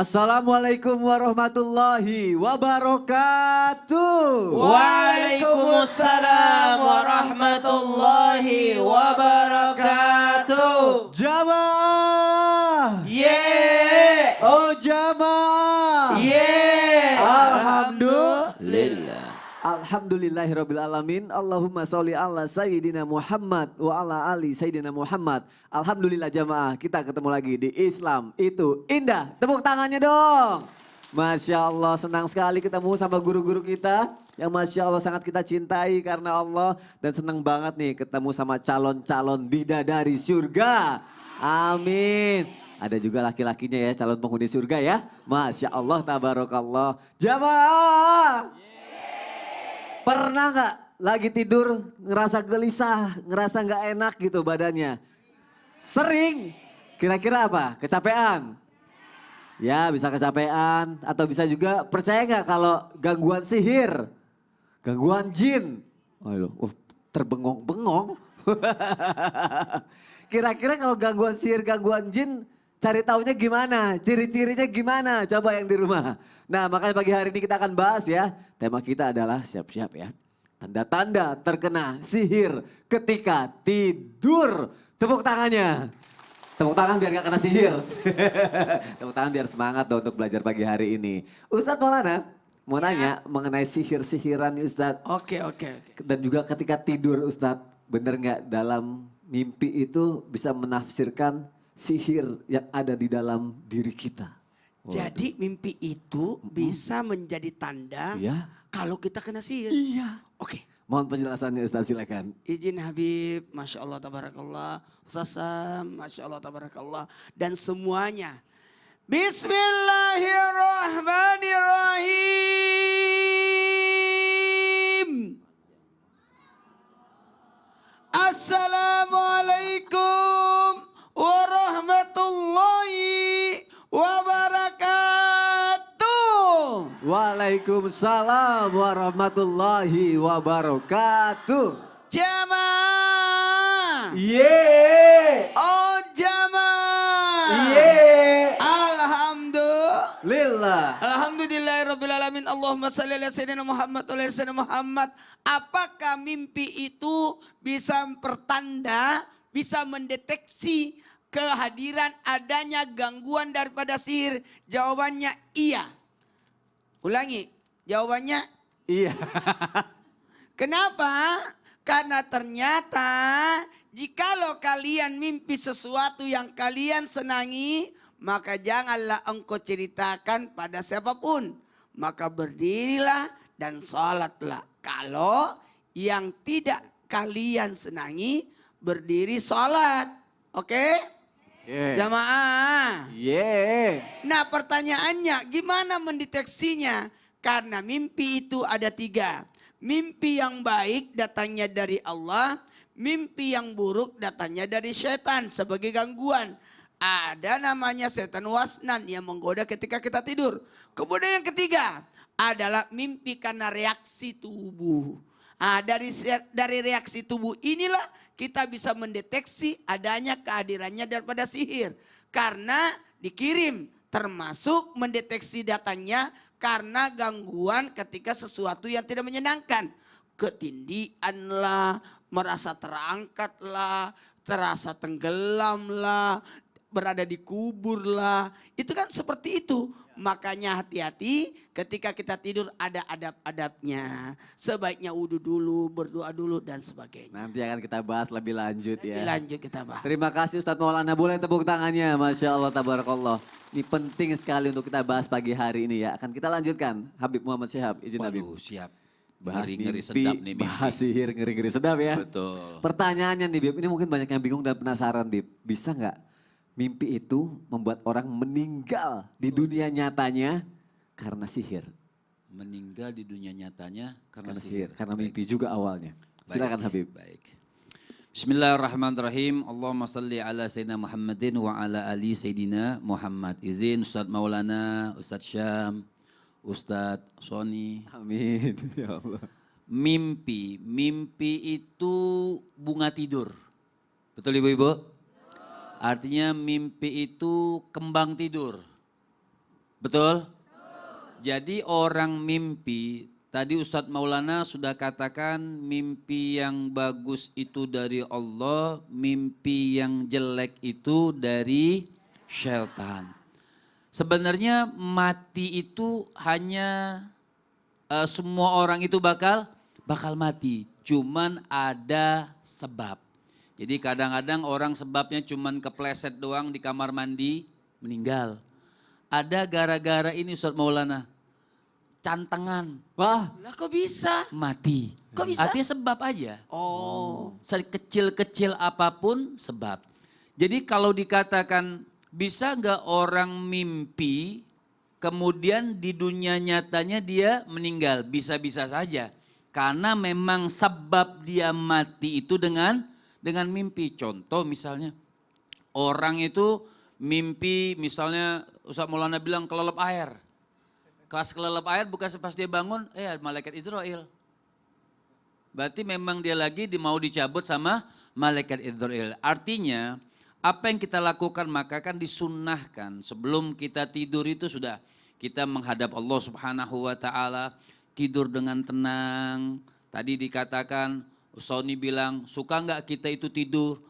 Assalamualaikum warahmatullahi wabarakatuh. Waalaikumsalam warahmatullahi wabarakatuh. Jamaah. Yeay. Oh jamaah. Yeay. Alhamdulillah. Alhamdulillahirrabbilalamin. Allahumma sholli ala Sayyidina Muhammad wa ala ali Sayyidina Muhammad. Alhamdulillah jamaah, kita ketemu lagi di Islam itu indah. Tepuk tangannya dong. Masya Allah, senang sekali ketemu sama guru-guru kita yang Masya Allah sangat kita cintai karena Allah. Dan senang banget nih ketemu sama calon-calon bidadari surga. Amin. Ada juga laki-lakinya ya, calon penghuni surga ya. Masya Allah, tabarakallah. Jamaah. Pernah nggak lagi tidur ngerasa gelisah, ngerasa nggak enak gitu badannya? Sering. Kira-kira apa? Kecapean? Ya bisa kecapean atau bisa juga percaya nggak kalau gangguan sihir, gangguan jin? Terbengong-bengong. Kira-kira kalau gangguan sihir, gangguan jin cari taunya gimana? Ciri-cirinya gimana? Coba yang di rumah. Nah makanya pagi hari ini kita akan bahas ya. Tema kita adalah siap-siap ya. Tanda-tanda terkena sihir ketika tidur. Tepuk tangannya. Tepuk tangan biar gak kena sihir. Tepuk tangan biar semangat dong untuk belajar pagi hari ini. Ustadz Maulana mau nanya mengenai sihir-sihiran nih Ustadz. Oke. Dan juga ketika tidur Ustadz. Bener gak dalam mimpi itu bisa menafsirkan sihir yang ada di dalam diri kita? Jadi mimpi itu bisa menjadi tanda Iya. kalau kita kena sihir. Iya. Oke. Mohon penjelasannya Ustaz, silakan. Izin Habib, Masya Allah Tabarakallah. Ustaz Sam, Masya Allah Tabarakallah. Dan semuanya. Bismillahirrahmanirrahim. Assalamualaikum warahmatullahi wabarakatuh. Waalaikumsalam warahmatullahi wabarakatuh. Jamaah. Yeay. Oh jamaah. Yeay. Alhamdulillah. Lillah. Alhamdulillahirrabbilalamin. Allahumma salli ala sayyidina Muhammad wa ala sayyidina Muhammad. Apakah mimpi itu bisa pertanda, bisa mendeteksi kehadiran adanya gangguan daripada sihir? Jawabannya iya. Ulangi, jawabannya Iya. kenapa? Karena ternyata jikalau kalian mimpi sesuatu yang kalian senangi, maka janganlah engkau ceritakan pada siapapun. Maka berdirilah dan sholatlah. Kalau yang tidak kalian senangi, berdiri sholat. Oke? Yeah. Jamaah. Yeay. Nah pertanyaannya gimana mendeteksinya? Karena mimpi itu ada 3. Mimpi yang baik datangnya dari Allah. Mimpi yang buruk datangnya dari setan sebagai gangguan. Ada namanya setan wasnan yang menggoda ketika kita tidur. Kemudian yang ketiga adalah mimpi karena reaksi tubuh. Dari reaksi tubuh inilah kita bisa mendeteksi adanya kehadirannya daripada sihir. Karena dikirim termasuk mendeteksi datangnya karena gangguan ketika sesuatu yang tidak menyenangkan. Ketindian lah, merasa terangkat lah, terasa tenggelam lah, berada di kubur lah. Itu kan seperti itu. Makanya hati-hati ketika kita tidur ada adab-adabnya. Sebaiknya wudhu dulu, berdoa dulu dan sebagainya. Nanti akan kita bahas lebih lanjut ya. Lanjut kita bahas. Terima kasih Ustadz Maulana, boleh tepuk tangannya. Masya Allah, tabarakallah. Ini penting sekali untuk kita bahas pagi hari ini ya. Akan kita lanjutkan. Habib Muhammad Syihab, izin Habib. Waduh siap. Bahas Ngeri-ngeri mimpi, sedap nih mimpi. bahas sihir, ngeri-ngeri sedap ya. Betul. Pertanyaannya nih Bib, ini mungkin banyak yang bingung dan penasaran Bib. Bisa nggak mimpi itu membuat orang meninggal di dunia nyatanya karena sihir? Meninggal di dunia nyatanya karena Karena sihir. sihir, karena Baik. mimpi juga awalnya. Silakan Habib. Baik. Bismillahirrahmanirrahim. Allahumma salli ala Sayyidina Muhammadin wa ala ali Sayyidina Muhammad. Izin Ustadz Maulana, Ustadz Syam, Ustadz Sony. Amin. Ya Allah. Mimpi itu bunga tidur. Betul ibu-ibu? Artinya mimpi itu kembang tidur. Betul? Jadi orang mimpi, tadi Ustadz Maulana sudah katakan mimpi yang bagus itu dari Allah, mimpi yang jelek itu dari syaitan. Sebenarnya mati itu hanya semua orang itu bakal mati, cuman ada sebab. Jadi kadang-kadang orang sebabnya cuman kepleset doang di kamar mandi, meninggal. Ada gara-gara ini Ustadz Maulana, cantengan, Wah, Lah kok bisa? mati. Kok bisa? Artinya sebab aja. Oh. Sekecil-kecil apapun sebab. Jadi kalau dikatakan bisa nggak orang mimpi kemudian di dunia nyatanya dia meninggal? Bisa-bisa saja. Karena memang sebab dia mati itu dengan mimpi. Contoh misalnya orang itu mimpi misalnya Ustaz Maulana bilang kelelep air. Pas kelelep air bukan pas dia bangun, malaikat Israel. Berarti memang dia lagi mau dicabut sama malaikat Israel. Artinya apa yang kita lakukan maka kan disunnahkan sebelum kita tidur itu sudah kita menghadap Allah Subhanahu wa taala, tidur dengan tenang. Tadi dikatakan Sony bilang, suka nggak kita itu tidur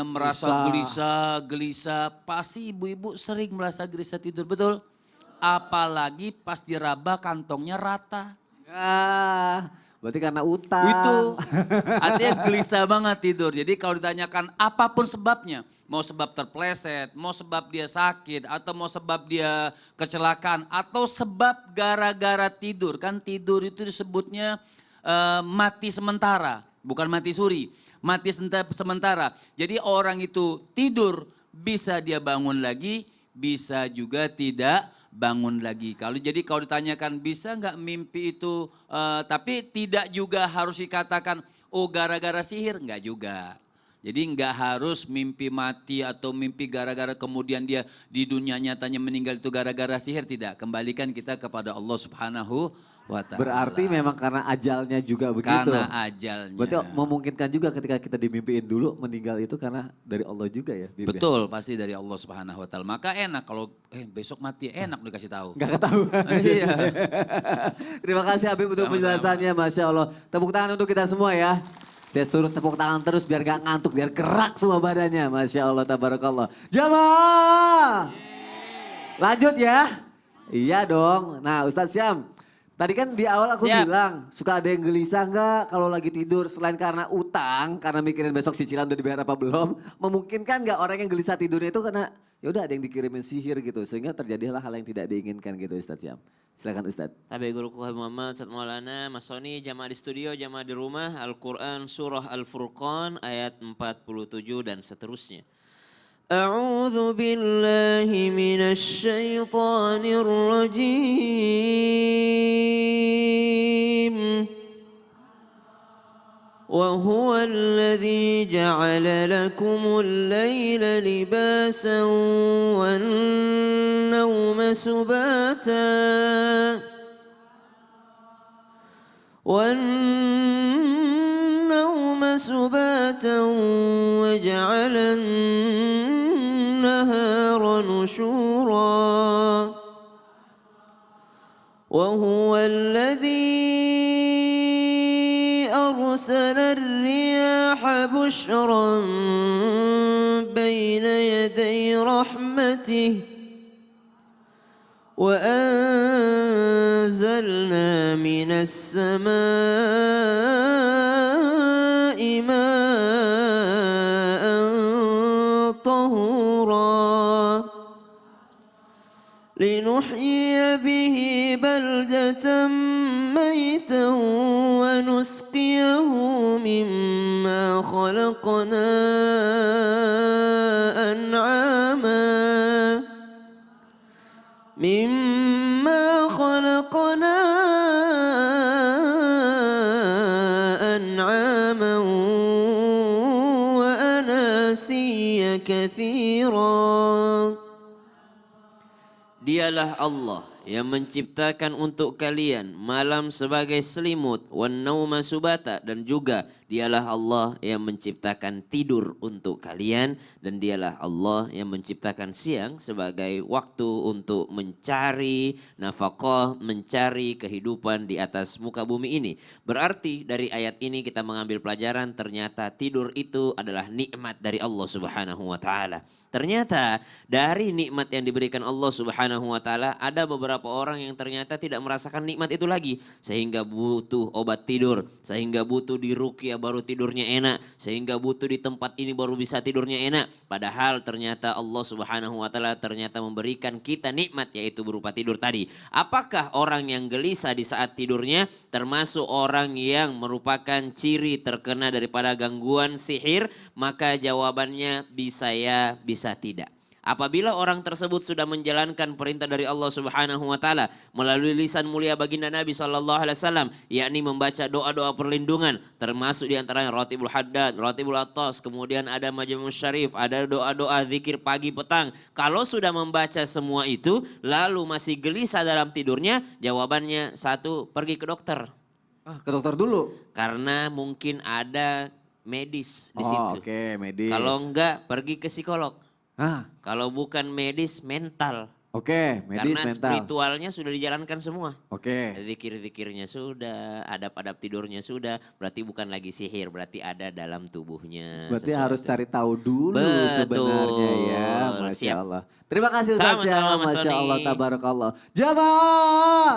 merasa gelisah. Pasti ibu-ibu sering merasa gelisah tidur, betul? Apalagi pas diraba kantongnya rata. berarti karena utang. Itu artinya gelisah banget tidur. Jadi kalau ditanyakan apapun sebabnya, mau sebab terpleset, mau sebab dia sakit, atau mau sebab dia kecelakaan, atau sebab gara-gara tidur. Kan tidur itu disebutnya mati sementara, bukan mati suri. Mati sementara. Jadi orang itu tidur, bisa dia bangun lagi, bisa juga tidak bangun lagi. Kalau ditanyakan bisa nggak mimpi itu, tapi tidak juga harus dikatakan oh gara-gara sihir, nggak juga. Jadi nggak harus mimpi mati atau mimpi gara-gara kemudian dia di dunia nyatanya meninggal itu gara-gara sihir, tidak. Kembalikan kita kepada Allah Subhanahu wa ta'ala. Berarti memang karena ajalnya juga begitu. Karena ajalnya. Berarti memungkinkan juga ketika kita dimimpiin dulu meninggal itu karena dari Allah juga ya. Bib, Betul, pasti dari Allah Subhanahu wa taala. Maka enak kalau besok mati, enak dikasih tahu. Gak ketahuan. Iya. Terima kasih Habib untuk Sama-sama. penjelasannya, Masya Allah. Tepuk tangan untuk kita semua ya. Saya suruh tepuk tangan terus biar gak ngantuk, biar gerak semua badannya. Masya Allah, tabarakallah. Jamaah! Lanjut ya. Iya dong. Nah Ustadz Syam, tadi kan di awal aku Siap. bilang, suka ada yang gelisah nggak kalau lagi tidur selain karena utang, karena mikirin besok cicilan udah dibayar apa belum, memungkinkan nggak orang yang gelisah tidurnya itu karena ya udah ada yang dikirimin sihir gitu, sehingga terjadilah hal yang tidak diinginkan gitu Ustadz Syam. Silakan Ustadz. Tabi guruku Habib Muhammad, Ustadz Maulana, Mas Sony, jamaah di studio, jamaah di rumah, Al-Quran Surah Al-Furqan ayat 47 dan seterusnya. أعوذ بالله من الشيطان الرجيم وهو الذي جعل لكم الليل لباسا والنوم سباتا وجعل النهار نشورا وهو الذي أرسل الرياح بشرا بين يدي رحمته وأنزلنا من السماء ماء طهورا لنحيي به بلدة ميتا ونسقيه مما خلقنا أنعاما وأناسيا كثيرا. Dialah Allah yang menciptakan untuk kalian malam sebagai selimut, wan nauma subata, dan juga dialah Allah yang menciptakan tidur untuk kalian, dan dialah Allah yang menciptakan siang sebagai waktu untuk mencari nafkah, mencari kehidupan di atas muka bumi ini. Berarti dari ayat ini kita mengambil pelajaran ternyata tidur itu adalah nikmat dari Allah Subhanahu wa taala. Ternyata dari nikmat yang diberikan Allah Subhanahu wa taala ada beberapa orang yang ternyata tidak merasakan nikmat itu lagi, sehingga butuh obat tidur, sehingga butuh diruqyah baru tidurnya enak, sehingga butuh di tempat ini baru bisa tidurnya enak. Padahal ternyata Allah Subhanahu wa taala ternyata memberikan kita nikmat yaitu berupa tidur tadi. Apakah orang yang gelisah di saat tidurnya termasuk orang yang merupakan ciri terkena daripada gangguan sihir? Maka jawabannya bisa ya, bisa tidak. Apabila orang tersebut sudah menjalankan perintah dari Allah Subhanahu wa taala melalui lisan mulia baginda Nabi sallallahu alaihi wasallam, yakni membaca doa-doa perlindungan, termasuk di antaranya Ratibul Haddad, Ratibul Attas, kemudian ada Majmu'us Syarif, ada doa-doa zikir pagi petang. Kalau sudah membaca semua itu lalu masih gelisah dalam tidurnya, jawabannya satu, pergi ke dokter. Ke dokter dulu. Karena mungkin ada medis di situ. Oke, medis. Kalau enggak pergi ke psikolog. Kalau bukan medis, mental. Oke, medis, Karena mental. spiritualnya sudah dijalankan semua. Oke. Zikir-zikirnya sudah, adab-adab tidurnya sudah. Berarti bukan lagi sihir, berarti ada dalam tubuhnya. Berarti sesuatu. harus cari tahu dulu Betul. sebenarnya ya. Masya Siap. Allah. Terima kasih Ustaz Sama-sama, ya. Mas Masya Sony. Allah, tabarakallah. Jamaah.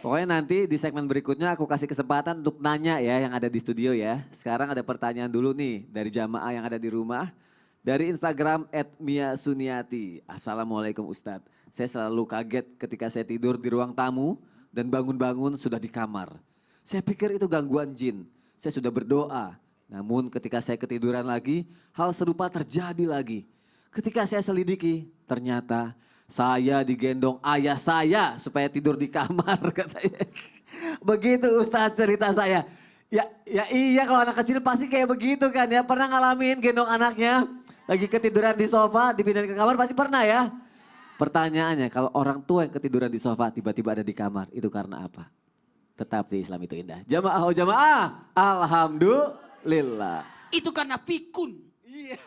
Pokoknya nanti di segmen berikutnya aku kasih kesempatan untuk nanya ya yang ada di studio ya. Sekarang ada pertanyaan dulu nih dari jamaah yang ada di rumah. Dari Instagram @miasuniati. Assalamualaikum Ustadz. Saya selalu kaget ketika saya tidur di ruang tamu dan bangun-bangun sudah di kamar. Saya pikir itu gangguan jin. Saya sudah berdoa. Namun ketika saya ketiduran lagi, hal serupa terjadi lagi. Ketika saya selidiki, ternyata saya digendong ayah saya supaya tidur di kamar katanya. Begitu Ustadz cerita saya. Ya iya kalau anak kecil pasti kayak begitu kan ya. Pernah ngalamin gendong anaknya lagi ketiduran di sofa dipindahin ke kamar pasti pernah ya. Pertanyaannya kalau orang tua yang ketiduran di sofa tiba-tiba ada di kamar itu karena apa? Tetap di Islam itu indah. Jamaah oh jamaah. Alhamdulillah. Itu karena pikun. Iya.